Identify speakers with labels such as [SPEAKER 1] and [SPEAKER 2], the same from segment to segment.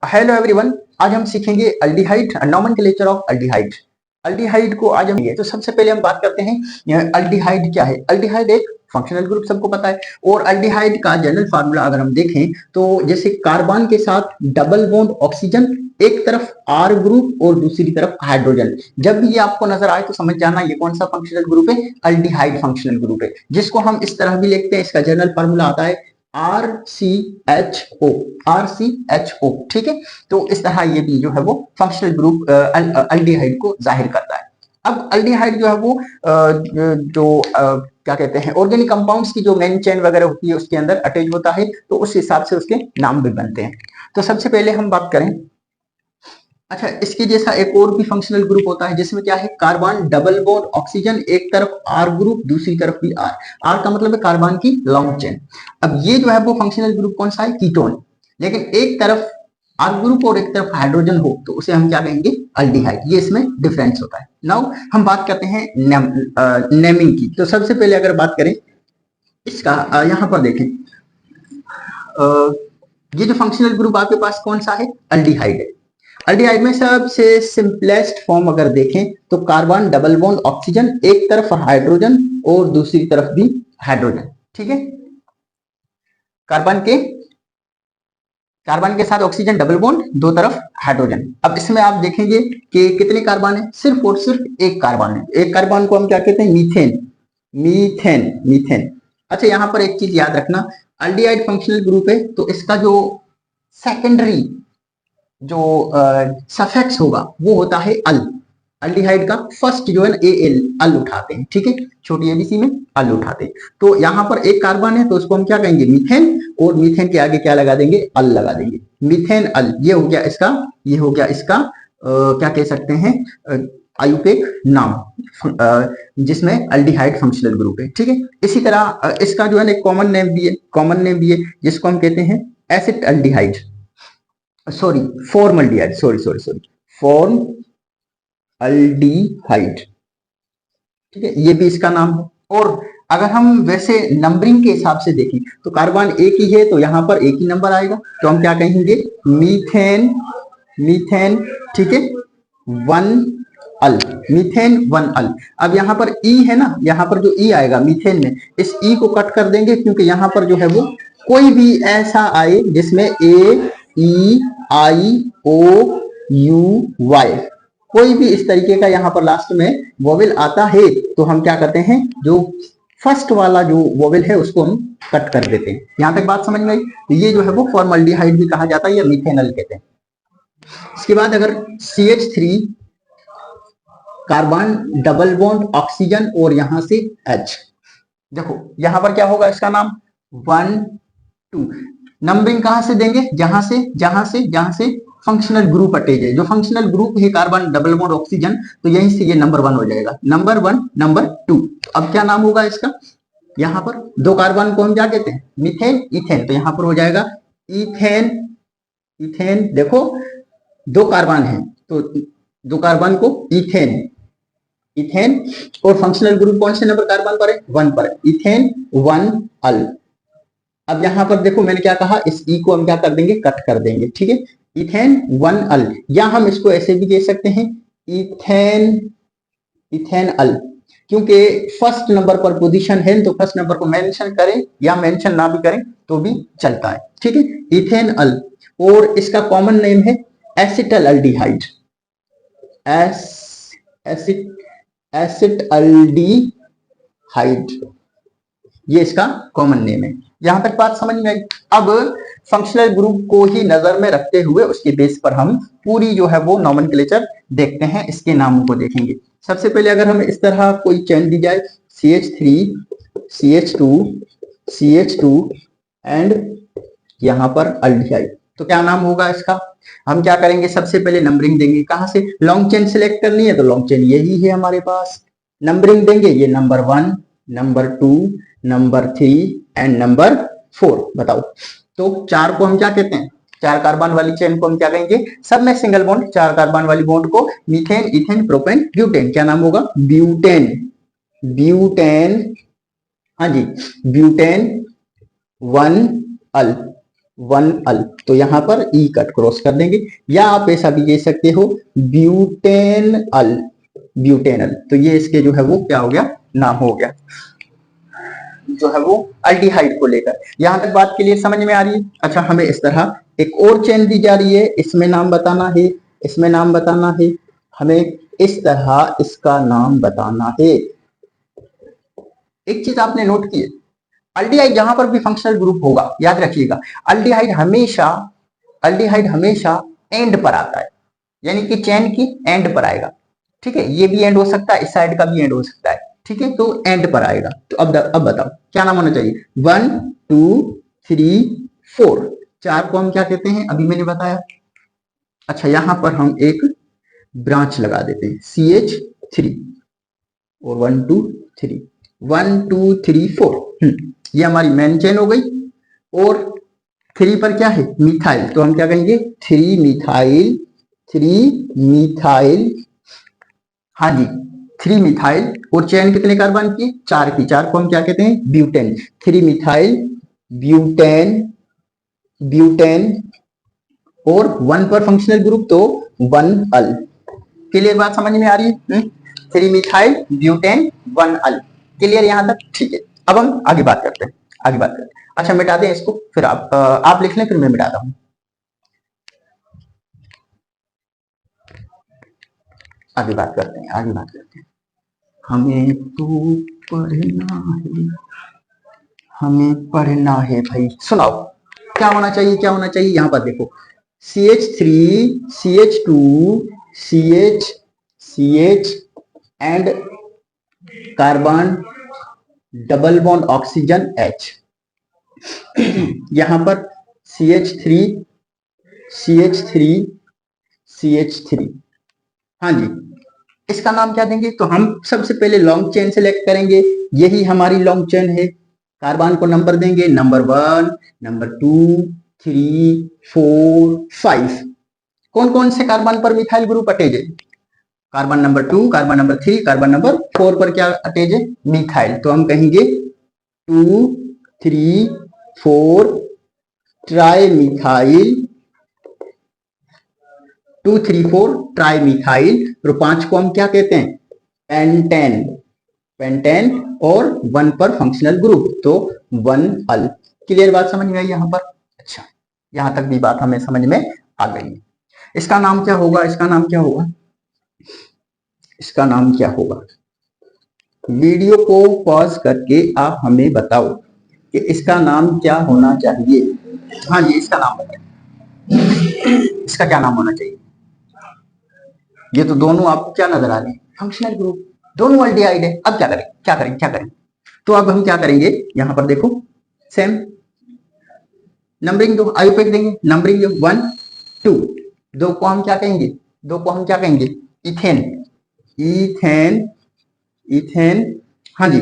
[SPEAKER 1] Hello everyone, आज हम सीखेंगे aldehyde, nomenclature of aldehyde. Aldehyde को आज हम तो सबसे पहले हम बात करते हैं अल्डिहाइड क्या है। अल्डिहाइड एक फंक्शनल ग्रुप, सबको पता है। और अल्डिहाइड का जनरल फार्मूला अगर हम देखें तो जैसे कार्बन के साथ डबल बॉन्ड ऑक्सीजन, एक तरफ आर ग्रुप और दूसरी तरफ हाइड्रोजन। जब भी ये आपको नजर आए तो समझ जाना ये कौन सा फंक्शनल ग्रुप है, अल्डिहाइड फंक्शनल ग्रुप है, जिसको हम इस तरह भी लिखते हैं। इसका जनरल फार्मूला आता है RCHO, RCHO। ठीक है, तो इस तरह ये भी जो है वो फंक्शनल ग्रुप अल्डिहाइड को जाहिर करता है। अब अल्डिहाइड जो है वो क्या कहते हैं, ऑर्गेनिक कंपाउंड्स की जो मेन चेन वगैरह होती है उसके अंदर अटैच होता है, तो उस हिसाब से उसके नाम भी बनते हैं। तो सबसे पहले हम बात करें, अच्छा, इसके जैसा एक और भी फंक्शनल ग्रुप होता है जिसमें क्या है, कार्बन डबल बॉन्ड ऑक्सीजन, एक तरफ आर ग्रुप दूसरी तरफ भी आर। आर का मतलब है कार्बन की लॉन्ग चेन। अब ये जो है वो फंक्शनल ग्रुप कौन सा है, कीटोन। लेकिन एक तरफ आर ग्रुप और एक तरफ हाइड्रोजन हो तो उसे हम क्या कहेंगे, अल्डिहाइड। ये इसमें डिफरेंस होता है। नाउ हम बात करते हैं नेमिंग की। तो सबसे पहले अगर बात करें इसका, यहां पर देखें, ये जो फंक्शनल ग्रुप आपके पास कौन सा है, अल्डिहाइड है। अल्डिहाइड में सबसे सिंपलेस्ट फॉर्म अगर देखें तो कार्बन डबल बॉन्ड ऑक्सीजन, एक तरफ हाइड्रोजन और दूसरी तरफ भी हाइड्रोजन। ठीक है, कार्बन के साथ ऑक्सीजन डबल बॉन्ड, दो तरफ हाइड्रोजन। अब इसमें आप देखेंगे कि कितने कार्बन है, सिर्फ और सिर्फ एक कार्बन है। एक कार्बन को हम क्या कहते हैं, मीथेन। मीथेन मीथेन अच्छा, यहां पर एक चीज याद रखना, अल्डिहाइड फंक्शनल ग्रुप है तो इसका जो सेकेंडरी जो सफिक्स होगा वो होता है अल। अल्डिहाइड का फर्स्ट जो है ना, एल, अल उठाते हैं। ठीक है, छोटी एबीसी में अल उठाते हैं। तो यहां पर एक कार्बन है तो उसको हम क्या कहेंगे, मीथेन। और मीथेन के आगे क्या लगा देंगे, अल लगा देंगे, मीथेन अल। ये हो गया इसका, ये हो गया इसका क्या कह सकते हैं, आयुपेक नाम, जिसमें अल्डिहाइड फंक्शनल ग्रुप है। ठीक है, इसी तरह इसका जो है ना कॉमन नेम भी है, कॉमन नेम भी है, जिसको हम कहते हैं acid aldehyde, sorry formaldehyde, sorry sorry sorry form aldehyde. ठीक है, ये भी इसका नाम है। और अगर हम वैसे नंबरिंग के हिसाब से देखें तो कार्बन एक ही है तो यहां पर एक ही नंबर आएगा, तो हम क्या कहेंगे, मीथेन। मीथेन, ठीक है, वन अल, मीथेन वन अल। अब यहां पर ई है ना, यहां पर जो ई आएगा मीथेन में, इस ई को कट कर देंगे क्योंकि यहां पर जो है वो कोई भी ऐसा आए जिसमें ए ई आई ओ यू वाई, कोई भी इस तरीके का यहां पर लास्ट में वोवेल आता है तो हम क्या करते हैं, जो फर्स्ट वाला जो वोवेल है उसको हम कट कर देते हैं। यहां तक बात समझ में आई। तो ये जो है वो फॉर्मल्डिहाइड भी कहा जाता है या मिथेनल कहते हैं। इसके बाद अगर CH3, carbon double bond oxygen और यहां से H, देखो यहां पर क्या होगा, इसका नाम 1 2। नंबरिंग कहां से देंगे, जहां से फंक्शनल ग्रुप अटैच है। जो फंक्शनल ग्रुप है कार्बन डबल बॉन्ड ऑक्सीजन, तो यहीं से ये नंबर 1 हो जाएगा, नंबर 1 नंबर 2। अब क्या नाम होगा इसका, यहां पर दो कार्बन को हम क्या कहते हैं, मीथेन इथेन, तो यहां पर हो जाएगा इथेन। इथेन, देखो दो कार्बन है तो दो कार्बन को इथेन, इथेन। और फंक्शनल ग्रुप कौन से नंबर कार्बन पर है, 1 पर, इथेन 1 अल। अब यहां पर देखो मैंने क्या कहा, इस ई को हम क्या कर देंगे, कट कर देंगे। ठीक है, इथेन 1 अल, या हम इसको ऐसे भी दे सकते हैं, इथेन, इथेन अल, क्योंकि फर्स्ट नंबर पर पोजीशन है तो फर्स्ट नंबर को मेंशन करें या मेंशन ना भी करें तो भी चलता है। ठीक है, इथेन अल। और इसका कॉमन नेम है एसिटल अल्डिहाइड, एसिटल्डिहाइड, ये इसका कॉमन नेम है। यहां तक बात समझ में आई। अब फंक्शनल ग्रुप को ही नजर में रखते हुए उसके बेस पर हम पूरी जो है वो नोमेनक्लेचर देखते हैं, इसके नामों को देखेंगे। सबसे पहले अगर हमें इस तरह कोई चेन दी जाए, CH3 CH2 CH2 एंड यहां पर अल्डिहाइड, तो क्या नाम होगा इसका। हम क्या करेंगे, सबसे पहले नंबरिंग देंगे, कहां से, लॉन्ग चेन सिलेक्ट करनी है तो लॉन्ग चेन यही है हमारे पास। नंबरिंग देंगे, ये number 1 number 2 number 3 and number 4। बताओ, तो चार को हम क्या कहते हैं, चार कार्बन वाली चेन को हम क्या कहेंगे, सब में सिंगल बॉन्ड, चार कार्बन वाली बॉन्ड को मीथेन इथेन प्रोपेन ब्यूटेन, क्या नाम होगा, ब्यूटेन। ब्यूटेन, हाँ जी, ब्यूटेन 1 अल। वन अल, तो यहां पर ई कट क्रॉस कर देंगे। या आप ऐसा भी कह सकते हो ब्यूटेन अल, ब्यूटेनल, तो ये इसके जो है वो क्या हो गया, नाम हो गया, जो है वो अल्डिहाइड को लेकर। यहां तक बात क्लियर समझ में आ रही है? अच्छा, हमें इस तरह एक और चेन दी जा रही है, इसमें नाम बताना है, इसमें नाम बताना है, हमें इस तरह इसका नाम बताना है। एक चीज आपने नोट की है, अल्डिहाइड जहां पर भी फंक्शनल ग्रुप होगा, याद रखिएगा, अल्डिहाइड हमेशा, अल्डिहाइड हमेशा एंड पर आता है, यानी कि चेन की एंड पर आएगा। ठीक है, ये भी एंड हो सकता है, इस साइड का भी एंड हो सकता है। ठीक है, तो एंड पर आएगा। तो अब बताओ क्या नाम होना चाहिए? 1 2 3 4, चार को हम क्या कहते हैं, अभी मैंने बताया। अच्छा, यहां पर हम एक ब्रांच लगा देते हैं, CH3, और 1 2 3, 1 2 3 4, ये हमारी मेन चेन हो गई। और 3 पर क्या है, मिथाइल, तो हम क्या कहेंगे, 3 मिथाइल, 3 मिथाइल, हाँ जी 3 मिथाइल। और चेन कितने कार्बन की, 4 की, 4 को हम क्या कहते हैं, ब्यूटेन, 3 मिथाइल ब्यूटेन, ब्यूटेन। और 1 पर फंक्शनल ग्रुप तो 1 अल। क्लियर बात समझ में आ रही है? 3 मिथाइल ब्यूटेन 1 अल। क्लियर यहां तक? ठीक है, अब हम आगे बात करते हैं, आगे बात करते हैं। अच्छा, मिटा दें इसको, फिर आप लिख लें, फिर मैं मिटाता हूं। आगे बात करते हैं, आगे बात करते हैं। हमें तो पढ़ना है, हमें पढ़ना है भाई, सुनाओ क्या होना चाहिए, क्या होना चाहिए। यहां पर देखो, CH3 CH2 CH CH and carbon double bond oxygen H। यहां पर CH3 CH3 CH3, हाँ जी, इसका नाम क्या देंगे? तो हम सबसे पहले लॉन्ग चेन सेलेक्ट करेंगे, यही हमारी लॉन्ग चेन है। कार्बन को नंबर देंगे, नंबर 1, नंबर 2, 3, 4, 5। कौन कौन से कार्बन पर मिथाइल ग्रुप अटैच है? Carbon number 2, carbon number 3, carbon number 4 पर क्या अटैच है, मिथाइल। तो हम कहेंगे 2 3 4 ट्राई मिथाइल, 2 3 4 ट्राई मिथाइल। और 5 को हम क्या कहते हैं, पेंटेन, पेंटेन। और 1 पर फंक्शनल ग्रुप तो 1 अल। क्लियर बात समझ में आई यहां पर? अच्छा, यहां तक भी बात हमें समझ में आ गई। इसका नाम क्या होगा, इसका नाम क्या होगा, इसका नाम क्या होगा? वीडियो को पॉज करके आप हमें बताओ कि इसका नाम क्या होना चाहिए। हाँ जी, इसका नाम बताइए, इसका क्या नाम होना चाहिए? ये तो दोनों आपको क्या नजर आ रहे हैं, फंक्शनल ग्रुप, दोनों अल्डिहाइड है। अब क्या करें, क्या करें, क्या करें? तो अब हम क्या करेंगे, यहां पर देखो, सेम नंबरिंग दो, आयुपेक देंगे, नंबरिंग दो 1 2। 2 को हम क्या कहेंगे, 2 को हम क्या कहेंगे, इथेन, इथेन, इथेन। हाँ जी,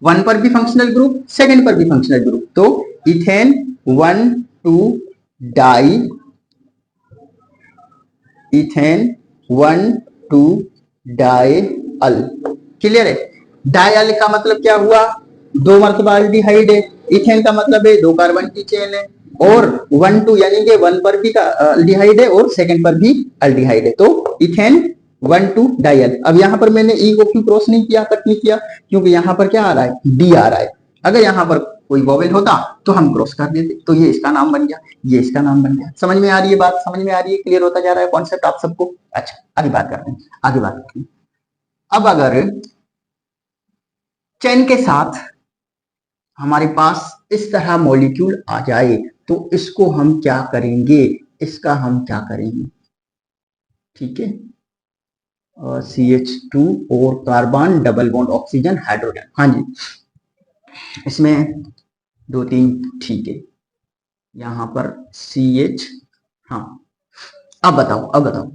[SPEAKER 1] 1 पर भी फंक्शनल ग्रुप, सेकंड पर भी फंक्शनल ग्रुप, तो इथेन 1 2 डाई, इथेन 1 2 डाई अल। क्लियर है? डाई अल का मतलब क्या हुआ, 2 मर्तबा अल्डिहाइड है। इथेन का मतलब है 2 कार्बन की चेन है। और 1 2 यानी कि 1 पर भी अल्डिहाइड है और सेकंड पर भी अल्डिहाइड है, तो इथेन 1 2 डाइल। अब यहां पर मैंने ई को क्यों क्रॉस नहीं किया, कट नहीं किया, क्योंकि यहां पर क्या आ रहा है, डी आ रहा है। अगर यहां पर कोई वोवेल होता तो हम क्रॉस कर देते, तो ये इसका नाम बन गया, ये इसका नाम बन गया। समझ में आ रही है बात, समझ में आ रही है? क्लियर होता जा रहा है कॉन्सेप्ट आप सबको? अच्छा, आगे बात करते हैं, आगे बात करते हैं। अब अगर चेन के साथ हमारे पास इस तरह मॉलिक्यूल आ जाए तो इसको हम क्या करेंगे, इसका हम क्या करेंगे? ठीक है, CH2 और carbon double bond oxygen hydrogen, हाँ जी, इसमें 2 3, ठीक है, यहां पर CH, हाँ। अब बताओ, अब बताओ,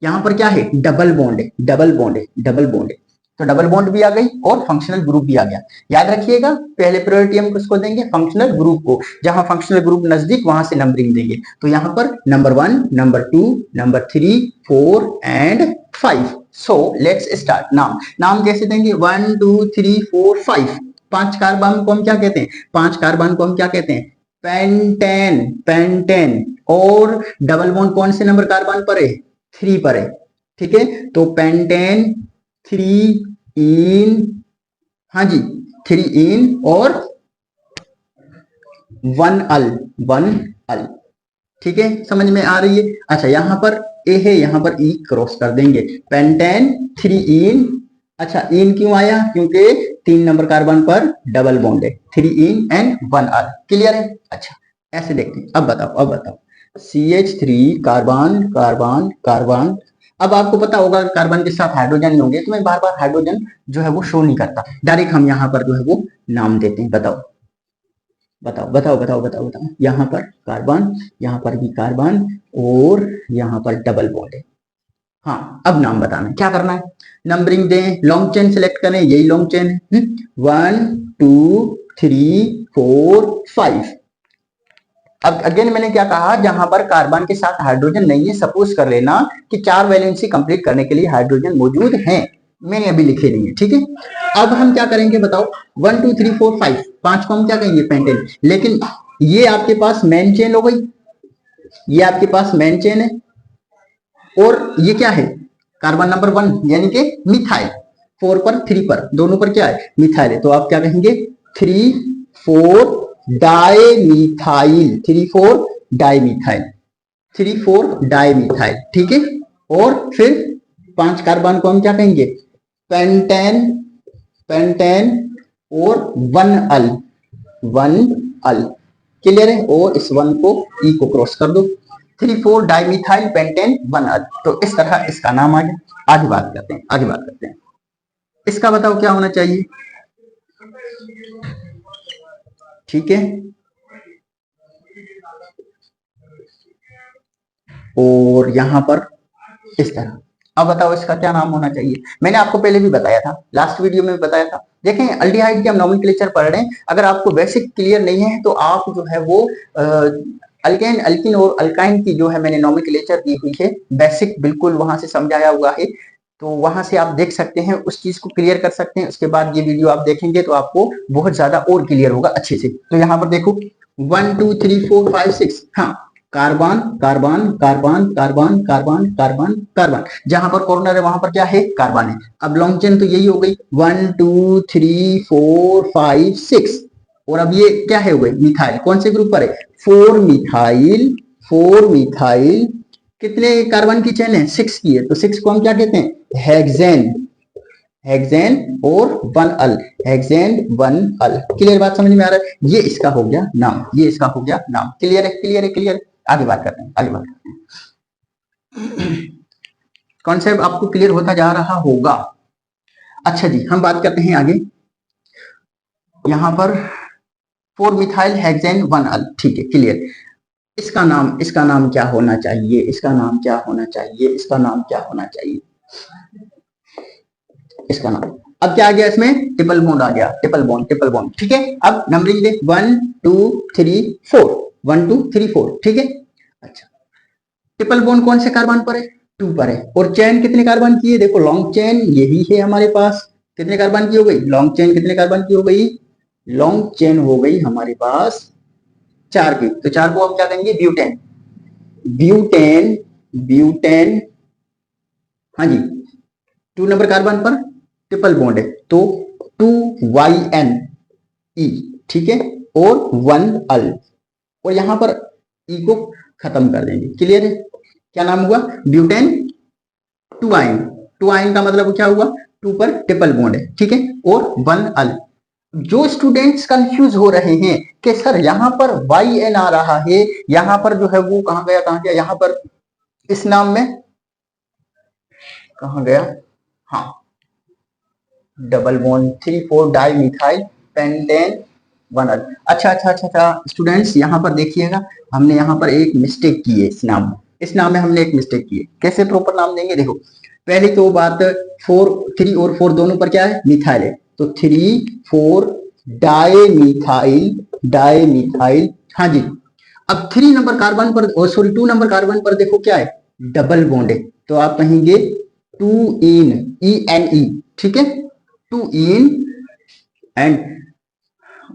[SPEAKER 1] यहां पर क्या है, डबल बॉन्ड है, डबल बॉन्ड है, डबल बॉन्ड है, तो डबल बॉन्ड भी आ गई और फंक्शनल ग्रुप भी आ गया। याद रखिएगा, पहले प्रायोरिटी हम किसको देंगे, फंक्शनल ग्रुप को। जहां फंक्शनल ग्रुप नजदीक वहां से नंबरिंग देंगे। तो यहां पर number 1, number 2, number 3, 4 and 5। So let's start. नाम, नाम कैसे देंगे, 1 2 3 4 5। 5 कार्बन को हम क्या कहते हैं, 5 कार्बन को हम क्या कहते हैं, पेंटेन, पेंटेन। और डबल बॉन्ड कौन से नंबर कार्बन पर है? 3 पर है, ठीक है। तो पेंटेन 3 इन, हाँ जी 3 इन और 1 अल, 1 अल, ठीक है, समझ में आ रही है। अच्छा यहाँ पर ए है, यहाँ पर ई क्रॉस कर देंगे। पेंटेन 3 इन, अच्छा इन क्यों आया? क्योंकि 3 नंबर कार्बन पर डबल बॉन्ड है, 3 इन एंड 1 अल, क्लियर है। अच्छा ऐसे देखते हैं। अब बताओ, अब बताओ, CH3 कार्बन, कार्बन, कार्बन। अब आपको पता होगा कार्बन के साथ हाइड्रोजन नहीं होंगे, तो मैं बार बार हाइड्रोजन जो है वो शो नहीं करता, डायरेक्ट हम यहाँ पर जो है वो नाम देते हैं। बताओ बताओ बताओ बताओ बताओ बताओ, यहाँ पर कार्बन, यहाँ पर भी कार्बन और यहाँ पर डबल बॉन्ड है। हाँ अब नाम बताना है, क्या करना है? नंबरिंग दें, लॉन्ग चेन सिलेक्ट करें, यही लॉन्ग चेन है। 1 2 3 4 5। अब अगेन मैंने क्या कहा, जहां पर कार्बन के साथ हाइड्रोजन नहीं है, सपोज कर लेना कि 4 वैलेंसी कंप्लीट करने के लिए हाइड्रोजन मौजूद है, मैंने अभी लिखे नहीं है, ठीक है। अब हम क्या करेंगे बताओ, 1 2 3 4 5, 5 को हम क्या कहेंगे? पेंटेन। लेकिन ये आपके पास मेन चेन हो गई, ये आपके पास मेन चेन है, और ये क्या है? कार्बन नंबर 1 यानी कि मिथाइल। 4 पर 3 पर दोनों पर क्या है? मिथाइल है। तो आप क्या कहेंगे? 3 4 डाइमिथाइल, 3 4 डाइमिथाइल, 3 4 डाइमिथाइल, ठीक है। और फिर 5 कार्बन को हम क्या कहेंगे? पेंटेन, पेंटेन और 1 अल, 1 अल, क्लियर है। और इस 1 को ई को क्रॉस कर दो, 3 4 डाइमिथाइल पेंटेन 1 अल। तो इस तरह इसका नाम आ गया। आगे बात करते हैं, आगे बात करते हैं। इसका बताओ क्या होना चाहिए? ठीक है, और यहां पर इस तरह। अब बताओ इसका क्या नाम होना चाहिए? मैंने आपको पहले भी बताया था, लास्ट वीडियो में भी बताया था। देखें अल्डिहाइड के हम नोमेनक्लेचर पढ़ रहे हैं, अगर आपको बेसिक क्लियर नहीं है तो आप जो है वो अल्केन, अल्किन और अल्काइन की जो है मैंने नोमेनक्लेचर दी हुई है, बेसिक बिल्कुल वहां से समझाया हुआ है, तो वहां से आप देख सकते हैं, उस चीज को क्लियर कर सकते हैं। उसके बाद ये वीडियो आप देखेंगे तो आपको बहुत ज्यादा और क्लियर होगा अच्छे से। तो यहाँ पर देखो 1 2 3 4 5 6, हाँ carbon, carbon, carbon, carbon, carbon, carbon, carbon, जहां पर कॉर्नर है वहां पर क्या है? कार्बन है। अब लॉन्ग चेन तो यही हो गई, 1 2 3 4 5 6। और अब ये क्या है? हो गई मिथाइल। कौन से ग्रुप पर है? 4 मिथाइल, 4 मिथाइल। कितने कार्बन की चेन है? 6 की है। तो 6 को हम क्या कहते हैं? हेक्सेन, हेक्सेन और 1 अल, हेक्सेन 1 अल। क्लियर बात समझ में आ रहा है? ये इसका हो गया नाम, ये इसका हो गया नाम। क्लियर है? क्लियर है? क्लियर है। आगे बात करते हैं, आगे बात करते हैं। कॉन्सेप्ट आपको क्लियर होता जा रहा होगा। अच्छा जी, हम बात करते हैं आगे। यहां पर 4 मिथाइल हेक्सेन 1 अल, ठीक है, क्लियर। इसका नाम, इसका नाम क्या होना चाहिए? इसका नाम क्या होना चाहिए? इसका नाम क्या होना चाहिए? इसका नाम, अब क्या आ गया इसमें? ट्रिपल बॉन्ड आ गया, ट्रिपल बॉन्ड, ट्रिपल बॉन्ड, ठीक है। अब नंबरिंग दे 1 2 3 4, 1 2 3 4, ठीक है। अच्छा ट्रिपल बॉन्ड कौन से कार्बन पर है? 2 पर है। और चेन कितने कार्बन की है? देखो लॉन्ग चेन यही है हमारे पास। कितने कार्बन की हो गई लॉन्ग चेन? कितने कार्बन की हो गई लॉन्ग चेन? हो गई हमारे पास 4 की। तो 4 को हम क्या कहेंगे? ब्यूटेन, ब्यूटेन, ब्यूटेन, हाँ जी। 2 नंबर कार्बन पर ट्रिपल बॉन्ड है, तो 2YnE, ठीक है, और 1 अल। और यहां पर ई को खत्म कर देंगे, क्लियर है। क्या नाम हुआ? Butane 2 ion. 2 आयन का मतलब क्या हुआ? 2 पर ट्रिपल बॉन्ड है, ठीक है, और 1 अल। जो स्टूडेंट्स कंफ्यूज हो रहे हैं कि सर यहां पर YN आ रहा है, यहां पर जो है वो कहां गया, कहां गया? यहां पर इस नाम में कहां गया? हाँ double bond 3 4 di methyl pentane 1 अल। अच्छा अच्छा अच्छा अच्छा स्टूडेंट्स, यहाँ पर देखिएगा, हमने यहाँ पर एक मिस्टेक की है इस नाम में। इस नाम में हमने एक मिस्टेक की है। कैसे प्रॉपर नाम देंगे? देखो पहली तो बात, 4 3 और 4 दोनों पर क्या है? मिथाइल है। तो 3 4 डाई मिथाइल, डाई मिथाइल, हाँ जी। अब 3 नंबर कार्बन पर, सॉरी 2 नंबर कार्बन पर देखो क्या है? डबल बॉन्ड है। तो आप कहेंगे 2 इन, ENE, ठीक है, 2 इन एंड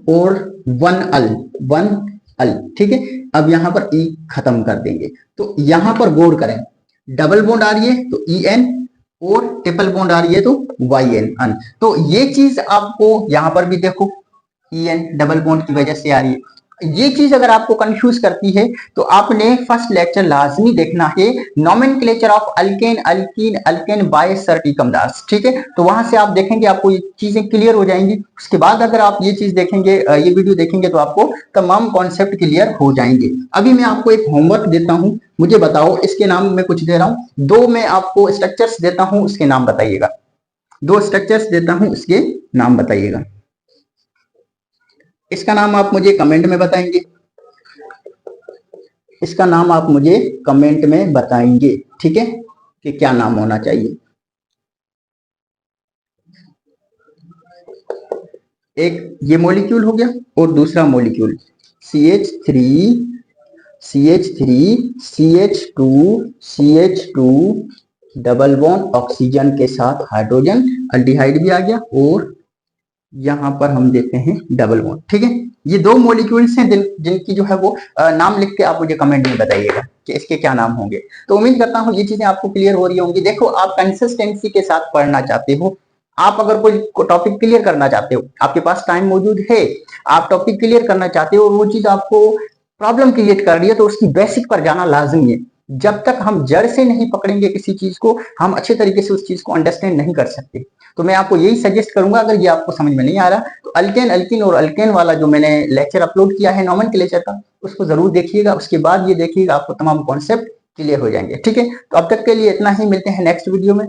[SPEAKER 1] और 1 अल, 1 अल, ठीक है। अब यहाँ पर ई खत्म कर देंगे, तो यहाँ पर गौर करें, डबल बॉन्ड आ रही है तो ई एन, और ट्रिपल बॉन्ड आ रही है तो वाई एन अन। तो ये चीज आपको यहाँ पर भी देखो, ई एन डबल बॉन्ड की वजह से आ रही है। ये चीज अगर आपको कंफ्यूज करती है तो आपने फर्स्ट लेक्चर लाजमी देखना है, nomenclature of alkane alkene alkane by sir Tikam Das, ठीक है। तो वहां से आप देखेंगे, आपको ये चीजें क्लियर हो जाएंगी। उसके बाद अगर आप ये चीज देखेंगे, ये वीडियो देखेंगे, तो आपको तमाम कॉन्सेप्ट क्लियर हो जाएंगे। अभी मैं आपको एक होमवर्क देता हूं, मुझे बताओ इसके नाम मैं कुछ दे रहा हूं, दो मैं आपको स्ट्रक्चर्स देता हूं, उसके नाम बताइएगा। दो स्ट्रक्चर्स देता हूं, इसके नाम बताइएगा। इसका नाम आप मुझे कमेंट में बताएंगे, इसका नाम आप मुझे कमेंट में बताएंगे, ठीक है, कि क्या नाम होना चाहिए। एक ये मॉलिक्यूल हो गया, और दूसरा molecule CH3 CH3 CH2 CH2 double bond oxygen के साथ हाइड्रोजन, अल्डिहाइड भी आ गया, और यहां पर हम देते हैं डबल बॉन्ड, ठीक है। ये दो मॉलिक्यूल्स हैं जिनकी जो है वो नाम लिख के आप मुझे कमेंट में बताइएगा कि इसके क्या नाम होंगे। तो उम्मीद करता हूँ ये चीजें आपको क्लियर हो रही होंगी। देखो, आप कंसिस्टेंसी के साथ पढ़ना चाहते हो, आप अगर कोई टॉपिक क्लियर करना चाहते हो, आपके पास टाइम मौजूद है, आप टॉपिक क्लियर करना चाहते हो, और वो चीज आपको प्रॉब्लम क्रिएट कर रही है, तो उसकी बेसिक पर जाना लाजमी है। जब तक हम जड़ से नहीं पकड़ेंगे किसी चीज को, हम अच्छे तरीके से उस चीज को अंडरस्टैंड नहीं कर सकते। तो मैं आपको यही सजेस्ट करूंगा, अगर ये आपको समझ में नहीं आ रहा, तो अल्केन अल्कीन और अल्केन वाला जो मैंने लेक्चर अपलोड किया है नोमेनक्लेचर का, उसको जरूर देखिएगा। उसके बाद ये देखिएगा, आपको तमाम कॉन्सेप्ट क्लियर हो जाएंगे, ठीक है। तो अब तक के लिए इतना ही, मिलते हैं नेक्स्ट वीडियो में।